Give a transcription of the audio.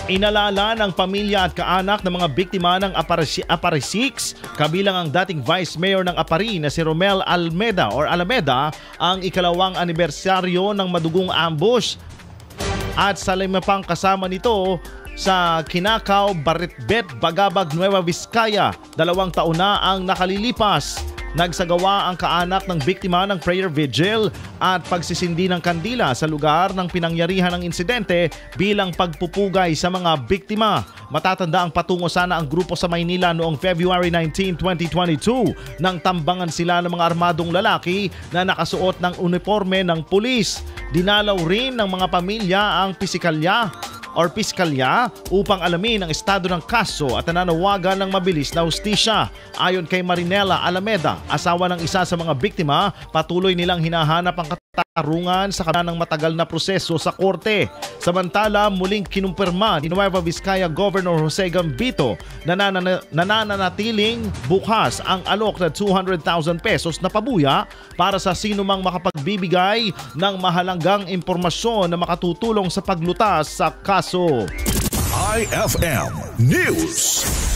Inalala ng pamilya at kaanak ng mga biktima ng Apari 6, kabilang ang dating Vice Mayor ng Apari na si Romel Alameda ang ikalawang anibersaryo ng madugong ambush. At sa 5 pang kasama nito sa Kinakaw, Baritbet, Bagabag, Nueva Vizcaya, 2 taon na ang nakalilipas. Nagsagawa ang kaanak ng biktima ng prayer vigil at pagsisindi ng kandila sa lugar ng pinangyarihan ng insidente bilang pagpupugay sa mga biktima. Matatanda ang patungo sana ang grupo sa Maynila noong February 19, 2022 nang tambangan sila ng mga armadong lalaki na nakasuot ng uniforme ng pulis. Dinalaw rin ng mga pamilya ang piskalya upang alamin ang estado ng kaso at nananawagan ng mabilis na hustisya. Ayon kay Marinela Alameda, asawa ng isa sa mga biktima, patuloy nilang hinahanap ang katarungan sa kabila ng matagal na proseso sa korte. Samantala, muling kinumpirma ni Nueva Vizcaya Governor Jose Gambito na nananatiling bukas ang alok na 200,000 pesos na pabuya para sa sinumang makapagbibigay ng mahalagang impormasyon na makatutulong sa paglutas sa kaso. IFM News.